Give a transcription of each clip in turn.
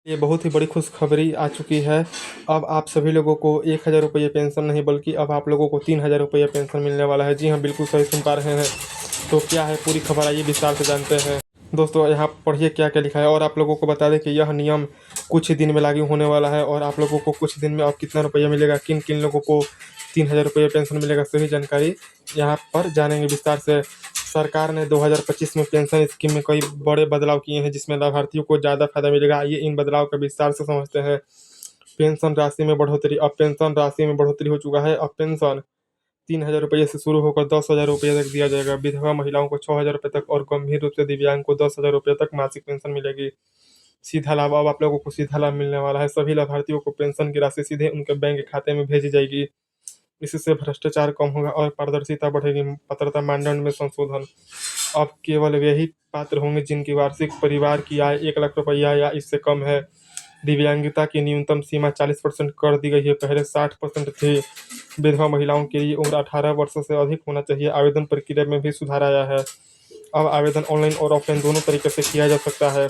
ये बहुत ही बड़ी खुशखबरी आ चुकी है। अब आप सभी लोगों को 1000 रुपये पेंशन नहीं बल्कि अब आप लोगों को 3000 रुपये पेंशन मिलने वाला है। जी हाँ, बिल्कुल सही सुन पा रहे हैं। तो क्या है पूरी खबर, आइए विस्तार से जानते हैं। दोस्तों यहाँ पढ़िए क्या क्या लिखा है, और आप लोगों को बता दें कि यह नियम कुछ ही दिन में लागू होने वाला है, और आप लोगों को कुछ दिन में अब कितना रुपया मिलेगा, किन किन लोगों को 3000 रुपये पेंशन मिलेगा, सही जानकारी यहाँ पर जानेंगे विस्तार से। सरकार ने 2025 में पेंशन स्कीम में कई बड़े बदलाव किए हैं, जिसमें लाभार्थियों को ज़्यादा फायदा मिलेगा। आइए इन बदलाव का विस्तार से समझते हैं। पेंशन राशि में बढ़ोतरी, अब पेंशन राशि में बढ़ोतरी हो चुका है। अब पेंशन 3000 रुपये से शुरू होकर 10,000 रुपये तक दिया जाएगा। विधवा महिलाओं को 6000 रुपये तक और गंभीर रूप से दिव्यांग को 10,000 रुपये तक मासिक पेंशन मिलेगी। सीधा लाभ, अब आप लोगों को सीधा लाभ मिलने वाला है। सभी लाभार्थियों को पेंशन की राशि सीधे उनके बैंक खाते में भेजी जाएगी। इससे भ्रष्टाचार कम होगा और पारदर्शिता बढ़ेगी। पात्रता मानदंड में संशोधन, अब केवल वही पात्र होंगे जिनकी वार्षिक परिवार की आय 1 लाख रुपया या इससे कम है। दिव्यांगता की न्यूनतम सीमा 40% कर दी गई है, पहले 60% थी। विधवा महिलाओं के लिए उम्र 18 वर्ष से अधिक होना चाहिए। आवेदन प्रक्रिया में भी सुधार आया है। अब आवेदन ऑनलाइन और ऑफलाइन दोनों तरीके से किया जा सकता है।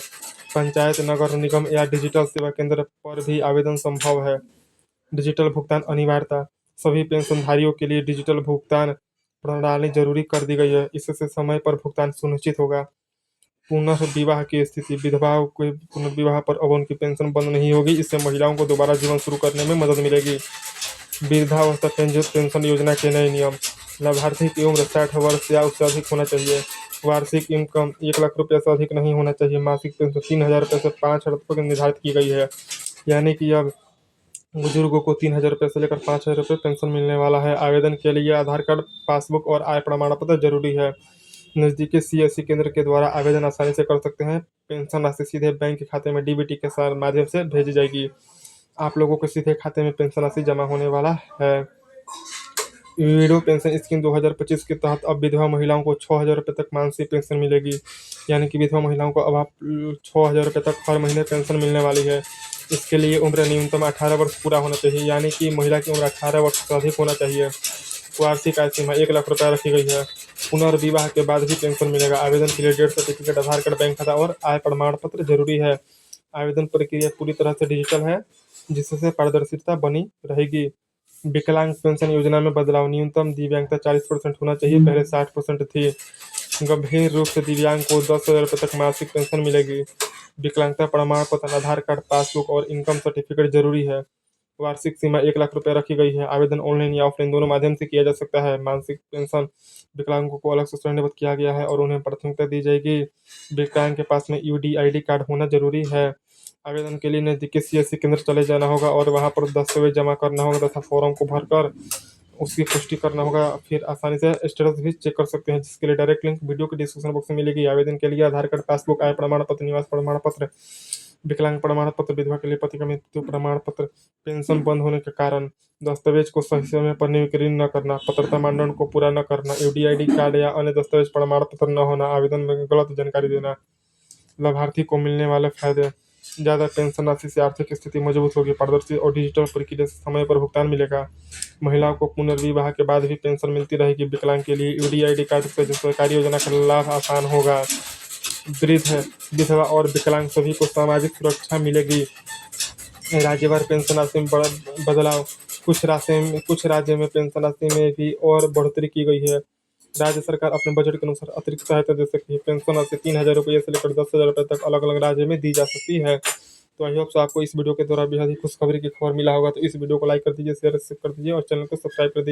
पंचायत, नगर निगम या डिजिटल सेवा केंद्र पर भी आवेदन संभव है। डिजिटल भुगतान अनिवार्यता, सभी पेंशनधारियों के लिए डिजिटल भुगतान प्रणाली जरूरी कर दी गई है। इससे समय पर भुगतान सुनिश्चित होगा। पुनर्विवाह की स्थिति, विधवाओं के पुनर्विवाह पर अब उनकी पेंशन बंद नहीं होगी। इससे महिलाओं को दोबारा जीवन शुरू करने में मदद मिलेगी। वृद्धावस्था पेंशन योजना के नए नियम, लाभार्थी की उम्र 60 वर्ष या उससे अधिक होना चाहिए। वार्षिक इनकम 1 लाख रुपये से अधिक नहीं होना चाहिए। मासिक पेंशन 3000 रुपये से 5000 रुपये निर्धारित की गई है। यानी कि अब बुजुर्गों को 3000 रुपये से लेकर 5000 रुपये पेंशन मिलने वाला है। आवेदन के लिए आधार कार्ड, पासबुक और आय प्रमाण पत्र जरूरी है। नज़दीकी सीएससी केंद्र के द्वारा आवेदन आसानी से कर सकते हैं। पेंशन राशि सीधे बैंक के खाते में डीबीटी के साथ माध्यम से भेजी जाएगी। आप लोगों के सीधे खाते में पेंशन राशि जमा होने वाला है। विडो पेंशन स्कीम 2025 के तहत अब विधवा महिलाओं को 6000 रुपये तक मासिक पेंशन मिलेगी। यानी कि विधवा महिलाओं को अब आप 6000 रुपये तक हर महीने पेंशन मिलने वाली है। इसके लिए उम्र न्यूनतम 18 वर्ष पूरा होना चाहिए, यानी कि महिला की उम्र 18 वर्ष से अधिक होना चाहिए। वार्षिक आय सीमा 1 लाख रुपया रखी गई है। पुनर्विवाह के बाद भी पेंशन मिलेगा। आवेदन के लिए डेथ सर्टिफिकेट, आधार कार्ड, बैंक खाता और आय प्रमाण पत्र जरूरी है। आवेदन प्रक्रिया पूरी तरह से डिजिटल है, जिससे पारदर्शिता बनी रहेगी। विकलांग पेंशन योजना में बदलाव, न्यूनतम दिव्यांगता 40% होना चाहिए, पहले 60% थी। गंभीर रूप से दिव्यांग को 10,000 रुपये तक मासिक पेंशन मिलेगी। विकलांगता प्रमाण पत्र, आधार कार्ड, पासबुक और इनकम सर्टिफिकेट जरूरी है। वार्षिक सीमा 1 लाख रुपये रखी गई है। आवेदन ऑनलाइन या ऑफलाइन दोनों माध्यम से किया जा सकता है। मासिक पेंशन विकलांगों को अलग से श्रेणीबद्ध किया गया है और उन्हें प्राथमिकता दी जाएगी। विकलांग के पास में यूडीआईडी कार्ड होना जरूरी है। आवेदन के लिए नजदीकी सीएससी केंद्र चले जाना होगा और वहां पर दस्तावेज जमा करना होगा तथा फॉर्म को भरकर उसकी पुष्टि करना होगा। फिर आसानी से स्टेटस भी चेक कर सकते हैं, जिसके लिए डायरेक्ट लिंक वीडियो के डिस्क्रिप्शन बॉक्स में मिलेगी। आवेदन के लिए आधार कार्ड, पासबुक, आय प्रमाण पत्र, निवास प्रमाण पत्र, विकलांग प्रमाण पत्र, विधवा के लिए पति का मृत्यु प्रमाण पत्र, पेंशन बंद होने के कारण, दस्तावेज को सही समय पर नवीनीकरण न करना, पात्रता मानदंड को पूरा न करना, यूडीआईडी कार्ड या अन्य दस्तावेज प्रमाण पत्र न होना, आवेदन में गलत जानकारी देना। लाभार्थी को मिलने वाले फायदे, ज़्यादा पेंशन राशि से आर्थिक स्थिति मजबूत होगी। पारदर्शी और डिजिटल प्रक्रिया से समय पर भुगतान मिलेगा। महिलाओं को पुनर्विवाह के बाद भी पेंशन मिलती रहेगी। विकलांग के लिए यूडीआईडी कार्ड से सरकारी योजना का लाभ आसान होगा। वृद्ध, विधवा और विकलांग सभी को सामाजिक सुरक्षा मिलेगी। राज्यवार पेंशन राशि में बड़ा बदलाव, कुछ राज्य में पेंशन राशि में भी और बढ़ोतरी की गई है। राज्य सरकार अपने बजट के अनुसार अतिरिक्त सहायता दे सकती है। पेंशन राशि 3000 रुपये से लेकर 10,000 रुपये तक अलग अलग राज्य में दी जा सकती है। तो आई होप सो आपको इस वीडियो के द्वारा बेहद ही खुशखबरी की खबर मिला होगा। तो इस वीडियो को लाइक कर दीजिए, शेयर कर दीजिए और चैनल को सब्सक्राइब कर दीजिए।